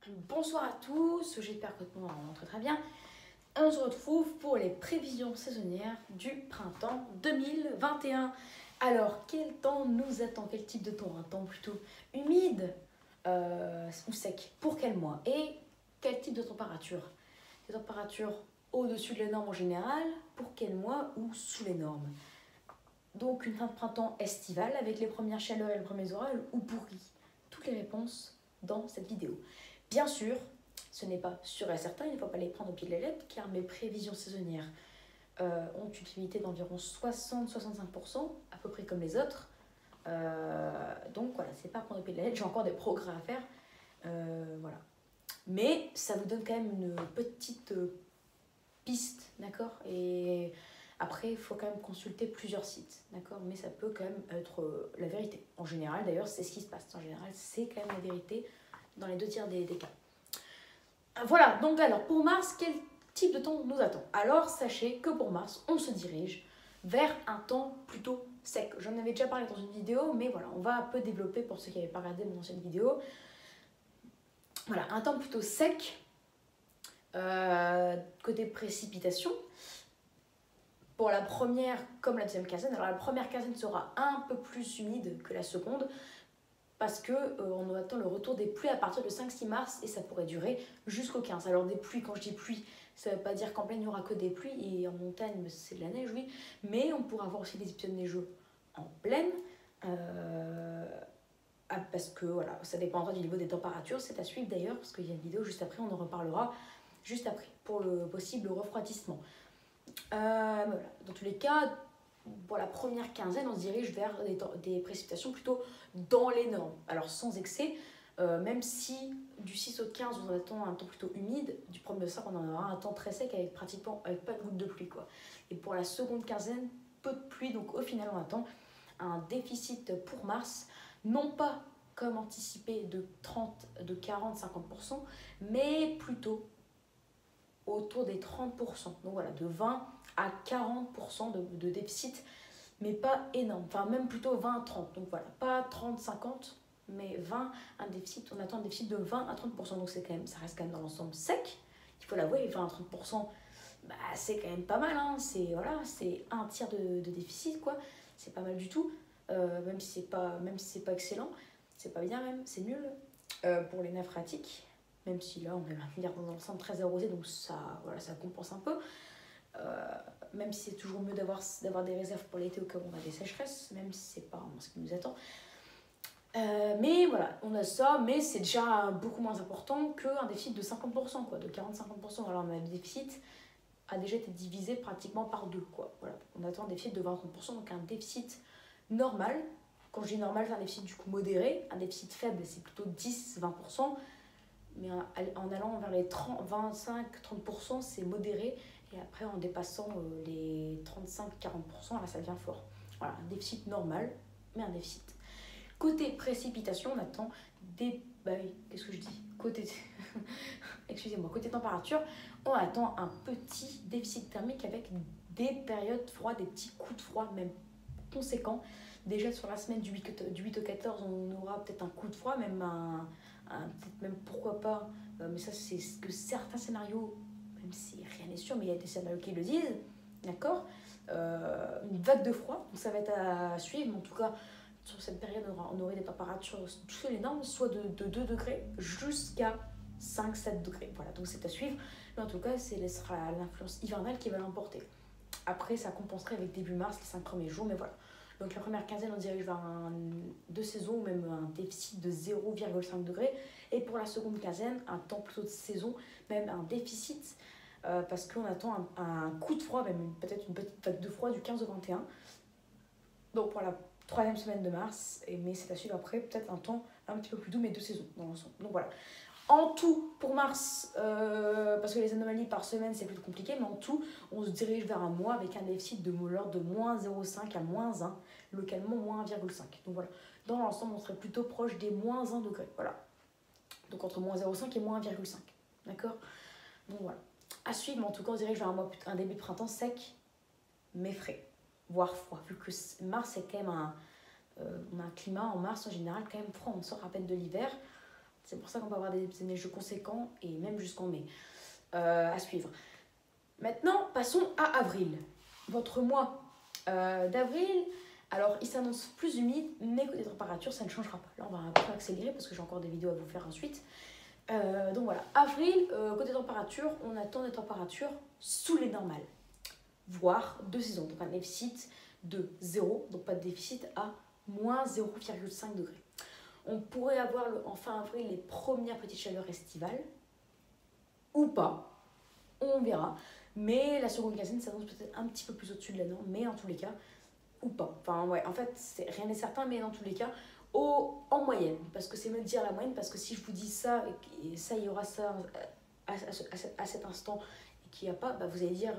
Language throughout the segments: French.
Bonsoir à tous, j'espère que tout le monde va très bien. On se retrouve pour les prévisions saisonnières du printemps 2021. Alors, quel temps nous attend? Quel type de temps? Un temps plutôt humide ou sec? Pour quel mois? Et quel type de température? Des températures au-dessus de la norme en général? Pour quel mois? Ou sous les normes? Donc, une fin de printemps estivale avec les premières chaleurs et les premiers orages ou pourris? Toutes les réponses dans cette vidéo. Bien sûr, ce n'est pas sûr et certain, il ne faut pas les prendre au pied de la lettre car mes prévisions saisonnières ont une fiabilité d'environ 60-65%, à peu près comme les autres. Donc voilà, c'est pas à prendre au pied de la lettre, j'ai encore des progrès à faire. Voilà. Mais ça vous donne quand même une petite piste, d'accord? Et après, il faut quand même consulter plusieurs sites, d'accord? Mais ça peut quand même être la vérité. En général, d'ailleurs, c'est ce qui se passe. En général, c'est quand même la vérité dans les 2 tiers des cas. Voilà, donc alors, pour Mars, quel type de temps nous attend? Alors, sachez que pour Mars, on se dirige vers un temps plutôt sec. J'en avais déjà parlé dans une vidéo, mais voilà, on va un peu développer pour ceux qui n'avaient pas regardé mon ancienne vidéo. Voilà, un temps plutôt sec, côté précipitation. Pour la première comme la deuxième quinzaine, alors la première quinzaine sera un peu plus humide que la seconde parce qu'on attend le retour des pluies à partir de 5-6 mars et ça pourrait durer jusqu'au 15. Alors des pluies, quand je dis pluie, ça ne veut pas dire qu'en pleine il n'y aura que des pluies et en montagne c'est de la neige, oui, mais on pourra avoir aussi des épisodes neigeux en plaine parce que voilà, ça dépendra du niveau des températures, c'est à suivre d'ailleurs parce qu'il y a une vidéo juste après, on en reparlera juste après pour le possible refroidissement. Voilà. Dans tous les cas, pour la première quinzaine, on se dirige vers des précipitations plutôt dans les normes. Alors sans excès, même si du 6 au 15, on attend un temps plutôt humide, du 1er au 5, on en aura un temps très sec avec pratiquement avec pas de gouttes de pluie, quoi. Et pour la seconde quinzaine, peu de pluie, donc au final, on attend un déficit pour Mars, non pas comme anticipé de 40-50%, mais plutôt autour des 30%. Donc voilà, de 20 à 40% de déficit, mais pas énorme. Enfin, même plutôt 20-30. Donc voilà, pas 30-50, mais 20, un déficit. On attend un déficit de 20 à 30%. Donc c'est quand même, ça reste quand même dans l'ensemble sec. Il faut l'avouer, 20 à 30%, bah, c'est quand même pas mal. Hein. C'est voilà, un tiers de déficit, quoi. C'est pas mal du tout. Même si c'est pas excellent. C'est pas bien même, c'est nul. Pour les nappes phréatiques, même si là on est dans l'ensemble très arrosé, donc ça, voilà, ça compense un peu. Même si c'est toujours mieux d'avoir des réserves pour l'été au cas où on a des sécheresses, même si c'est pas vraiment ce qui nous attend. Mais voilà, on a ça, mais c'est déjà beaucoup moins important qu'un déficit de 50%, quoi, de 40-50%. Alors notre déficit a déjà été divisé pratiquement par 2, quoi. Voilà, on attend un déficit de 20-30%, donc un déficit normal. Quand je dis normal, c'est un déficit du coup modéré. Un déficit faible, c'est plutôt 10-20%. Mais en allant vers les 25-30%, c'est modéré. Et après, en dépassant les 35-40%, là, ça devient fort. Voilà, un déficit normal, mais un déficit. Côté précipitation, on attend des... Bah oui, qu'est-ce que je dis? Excusez-moi, côté température, on attend un petit déficit thermique avec des périodes froides, des petits coups de froid même conséquents. Déjà sur la semaine du 8 au 14, on aura peut-être un coup de froid, même peut-être même pourquoi pas, mais ça c'est ce que certains scénarios, même si rien n'est sûr, mais il y a des scénarios qui le disent, d'accord, une vague de froid, donc ça va être à suivre, mais en tout cas sur cette période on aurait des températures sous les normes, soit de 2 degrés jusqu'à 5-7 degrés, voilà, donc c'est à suivre, mais en tout cas ce sera l'influence hivernale qui va l'emporter. Après ça compenserait avec début mars, les 5 premiers jours, mais voilà. Donc la première quinzaine, on dirige vers de saison ou même un déficit de 0,5 degrés. Et pour la seconde quinzaine, un temps plutôt de saison, même un déficit, parce qu'on attend un coup de froid, même peut-être une petite vague de froid du 15 au 21. Donc pour la troisième semaine de mars, mais c'est à suivre après, peut-être un temps un petit peu plus doux, mais de saison dans l'ensemble. Donc voilà. En tout, pour mars, parce que les anomalies par semaine, c'est plus compliqué, mais en tout, on se dirige vers un mois avec un déficit de l'ordre de moins 0,5 à moins 1, localement moins 1,5. Donc voilà, dans l'ensemble, on serait plutôt proche des moins 1 degré. Voilà. Donc entre moins 0,5 et moins 1,5. D'accord? Donc voilà. À suivre, mais en tout cas, on se dirige vers un début de printemps sec, mais frais, voire froid, vu que mars, c'est quand même on a un climat en mars en général quand même froid, on sort à peine de l'hiver. C'est pour ça qu'on peut avoir des neigeux conséquents et même jusqu'en mai à suivre. Maintenant, passons à avril. Votre mois d'avril, alors il s'annonce plus humide, mais côté température, ça ne changera pas. Là, on va un peu accélérer parce que j'ai encore des vidéos à vous faire ensuite. Donc voilà, avril, côté température, on attend des températures sous les normales, voire de saison. Donc un déficit de 0, donc pas de déficit, à moins 0,5 degrés. On pourrait avoir en fin avril les premières petites chaleurs estivales, ou pas, on verra. Mais la seconde quinzaine s'annonce peut-être un petit peu plus au-dessus de la norme, mais en tous les cas, ou pas. Enfin ouais, en fait, rien n'est certain, mais dans tous les cas, en moyenne. Parce que c'est me dire la moyenne, parce que si je vous dis ça, et ça, il y aura ça à cet instant, et qu'il n'y a pas, bah, vous allez dire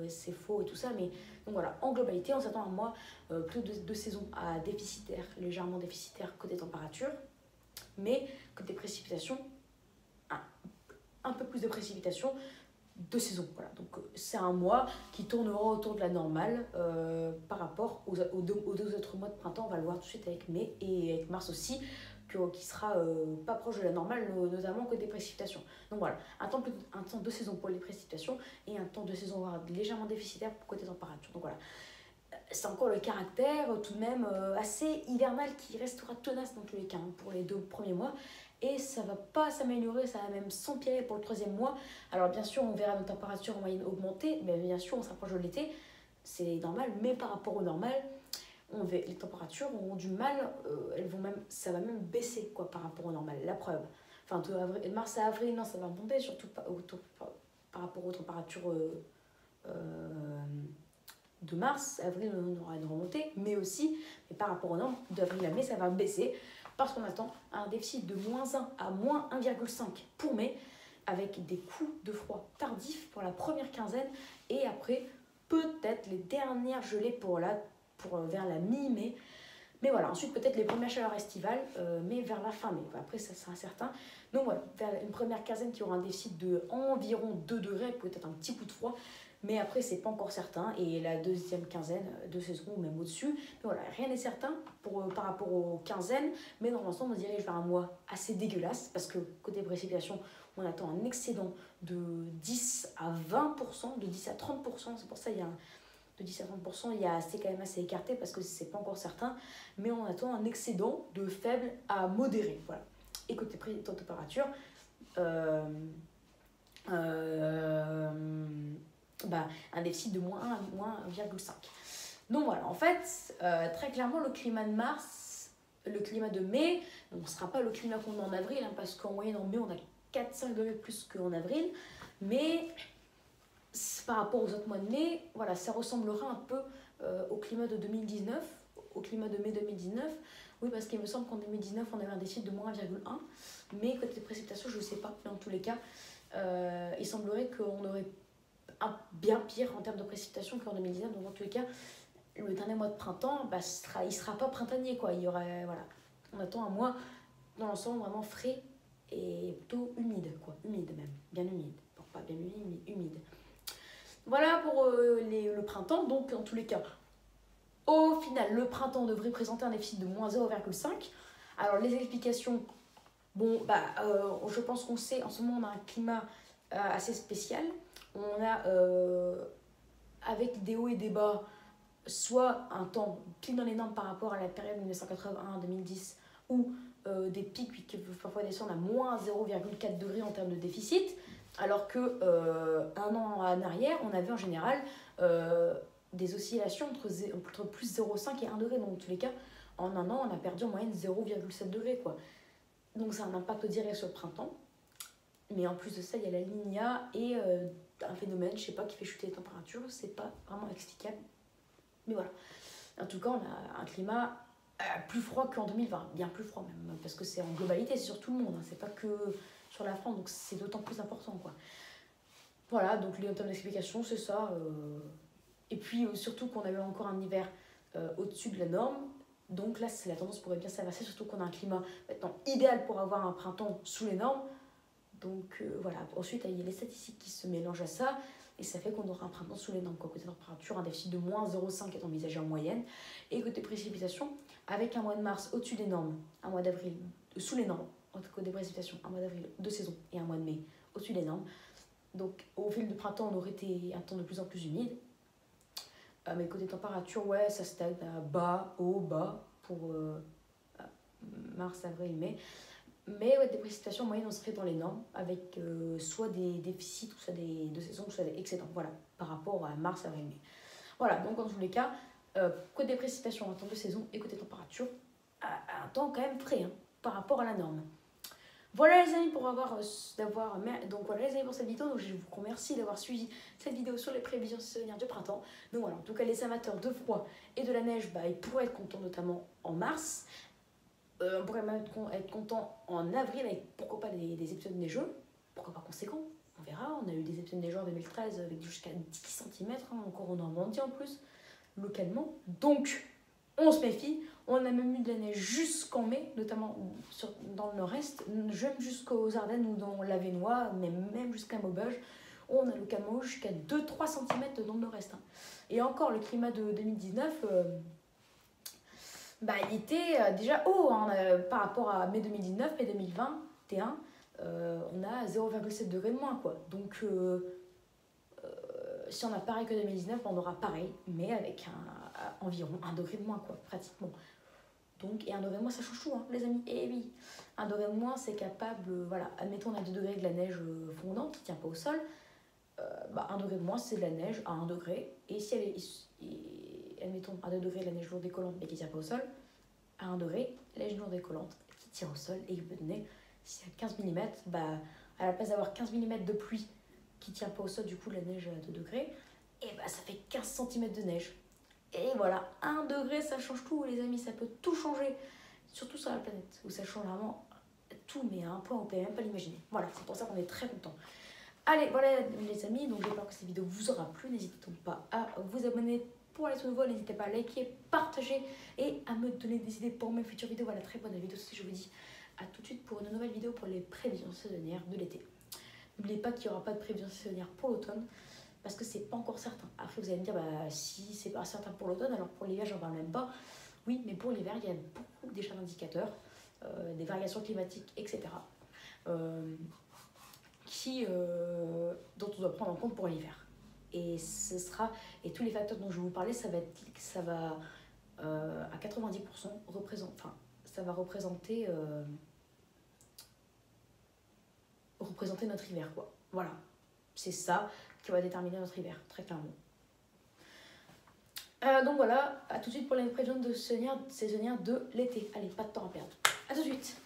c'est faux et tout ça. Mais donc voilà, en globalité, on s'attend à un mois plutôt de saison à déficitaire, légèrement déficitaire côté température, mais côté précipitation, un peu plus de précipitation de saison. Voilà. Donc c'est un mois qui tournera autour de la normale par rapport aux deux autres mois de printemps. On va le voir tout de suite avec mai et avec mars aussi, qui sera pas proche de la normale, notamment que des précipitations. Donc voilà, un temps de saison pour les précipitations et un temps de saison légèrement déficitaire pour côté température. Donc voilà, c'est encore le caractère tout de même assez hivernal qui restera tenace dans tous les cas pour les 2 premiers mois. Et ça va pas s'améliorer, ça va même s'empirer pour le 3e mois. Alors bien sûr, on verra nos températures en moyenne augmenter, mais bien sûr, on s'approche de l'été, c'est normal, mais par rapport au normal, les températures auront du mal, ça va même baisser quoi, par rapport au normal, la preuve. Enfin, de mars à avril, non, ça va monter, surtout par rapport aux températures de mars. Avril, on aura une remontée, mais aussi, mais par rapport aux normes, d'avril à mai, ça va baisser. Parce qu'on attend un déficit de moins 1 à moins 1,5 pour mai, avec des coups de froid tardifs pour la première quinzaine, et après, peut-être les dernières gelées vers la mi-mai. Mais voilà, ensuite peut-être les premières chaleurs estivales, mais vers la fin mai. Après, ça sera certain. Donc voilà, vers une première quinzaine qui aura un déficit de environ 2 degrés, peut-être un petit coup de froid. Mais après, c'est pas encore certain. Et la 2e quinzaine de saison, ou même au-dessus. Mais voilà, rien n'est certain par rapport aux quinzaines. Mais dans l'ensemble, on dirige vers un mois assez dégueulasse. Parce que côté précipitation, on attend un excédent de 10 à 20%, de 10 à 30%. C'est pour ça qu'il y a de 10 à 30%, c'est quand même assez écarté parce que c'est pas encore certain. Mais on attend un excédent de faible à modéré. Voilà. Et côté température, un déficit de moins 1 à moins 1,5. Donc voilà, en fait, très clairement, le climat de mars, le climat de mai, on ne sera pas le climat qu'on a en avril, parce qu'en moyenne en mai, on a 4-5 degrés plus qu'en avril. Mais par rapport aux autres mois de mai, voilà, ça ressemblera un peu au climat de 2019, au climat de mai 2019. Oui, parce qu'il me semble qu'en 2019, on avait un déficit de moins 1,1. Mais côté précipitation, je ne sais pas. Mais en tous les cas, il semblerait qu'on aurait bien pire en termes de précipitation qu'en 2019. Donc, en tous les cas, le dernier mois de printemps, il sera pas printanier, quoi. Voilà. On attend un mois, dans l'ensemble, vraiment frais et plutôt humide, quoi. Humide même, bien humide. Bon, pas bien humide, mais humide. Voilà pour le printemps. Donc, en tous les cas, au final, le printemps devrait présenter un déficit de moins 0,5. Alors, les explications, je pense qu'on sait, en ce moment, on a un climat assez spécial. On a, avec des hauts et des bas, soit un temps pile dans les normes par rapport à la période 1981-2010, ou des pics qui peuvent parfois descendre à moins 0,4 degrés en termes de déficit, alors que un an en arrière, on avait en général des oscillations entre plus 0,5 et 1 degré. Donc, en tous les cas, en un an, on a perdu en moyenne 0,7 degrés, quoi. Donc, ça a un impact direct sur le printemps. Mais en plus de ça, il y a la Niña et un phénomène, je sais pas, qui fait chuter les températures. C'est pas vraiment explicable. Mais voilà. En tout cas, on a un climat plus froid qu'en 2020. Bien plus froid même. Parce que c'est en globalité, c'est sur tout le monde. C'est pas que sur la France. Donc c'est d'autant plus important, quoi. Voilà, donc les termes d'explication, c'est ça. Et puis surtout qu'on a eu encore un hiver au-dessus de la norme. Donc là, la tendance pourrait bien s'inverser. Surtout qu'on a un climat maintenant idéal pour avoir un printemps sous les normes. Donc voilà, ensuite il y a les statistiques qui se mélangent à ça et ça fait qu'on aura un printemps sous les normes. Côté température, un déficit de moins 0,5 est envisagé en moyenne. Et côté précipitation, avec un mois de mars au-dessus des normes, un mois d'avril sous les normes, entre des précipitations, un mois d'avril de saison et un mois de mai au-dessus des normes. Donc au fil du printemps, on aurait été un temps de plus en plus humide. Mais côté température, ouais, ça stagne à bas, haut, bas pour mars, avril, mai. Mais ouais, des précipitations moyennes, on serait dans les normes avec soit des déficits, ou soit de saison, soit des excédents. Voilà, par rapport à mars, avril, mai. Voilà, donc dans tous les cas, côté précipitations, un temps de saison et côté température, un temps quand même frais par rapport à la norme. Voilà les amis donc voilà les amis pour cette vidéo. Donc je vous remercie d'avoir suivi cette vidéo sur les prévisions saisonnières du printemps. Donc voilà, en tout cas les amateurs de froid et de la neige, ils pourraient être contents notamment en mars. On pourrait même être content en avril avec pourquoi pas des épisodes neigeux, pourquoi pas conséquents, on verra. On a eu des épisodes neigeux en 2013 avec jusqu'à 10 cm, encore en Normandie en plus, localement. Donc on se méfie. On a même eu de la neige jusqu'en mai, notamment dans le nord-est, même jusqu'aux Ardennes ou dans l'Avesnois, mais même jusqu'à Maubeuge. On a localement jusqu'à 2-3 cm dans le nord-est. Et encore, le climat de 2019, il était déjà haut par rapport à mai 2019, mai 2021. On a 0,7 degrés de moins, quoi. Donc, si on a pareil que 2019, on aura pareil, mais avec environ 1 degré de moins, quoi, pratiquement. Donc, et 1 degré de moins, ça change tout, les amis. Et oui, 1 degré de moins, c'est capable, voilà, admettons, on a 2 degrés de la neige fondante qui ne tient pas au sol. 1 degré de moins, c'est de la neige à 1 degré. Et si admettons, à 2 degrés de la neige lourde décollante, mais qui ne tient pas au sol, à 1 degré, la neige lourde décollante qui tient au sol et qui peut donner, si à 15 mm, à la place d'avoir 15 mm de pluie qui ne tient pas au sol, du coup, la neige à 2 degrés, et ça fait 15 cm de neige. Et voilà, 1 degré, ça change tout, les amis, ça peut tout changer. Surtout sur la planète, où ça change vraiment tout, mais à un point où on ne peut même pas l'imaginer. Voilà, c'est pour ça qu'on est très content. Allez, voilà les amis, donc j'espère que cette vidéo vous aura plu. N'hésitez donc pas à vous abonner pour les tout nouveaux. N'hésitez pas à liker, partager et à me donner des idées pour mes futures vidéos. Voilà, très bonne vidéo. Je vous dis à tout de suite pour une nouvelle vidéo pour les prévisions saisonnières de l'été. N'oubliez pas qu'il n'y aura pas de prévisions saisonnières pour l'automne, parce que c'est pas encore certain. Après, vous allez me dire, si c'est pas certain pour l'automne, alors pour l'hiver, j'en parle même pas. Oui, mais pour l'hiver, il y a beaucoup déjà d'indicateurs, des variations climatiques, etc. Dont on doit prendre en compte pour l'hiver. Et tous les facteurs dont je vais vous parler, ça va à 90% ça va représenter notre hiver, quoi. Voilà, c'est ça qui va déterminer notre hiver, très clairement. Donc voilà, à tout de suite pour les prévisions saisonnières de l'été. Allez, pas de temps à perdre. À tout de suite.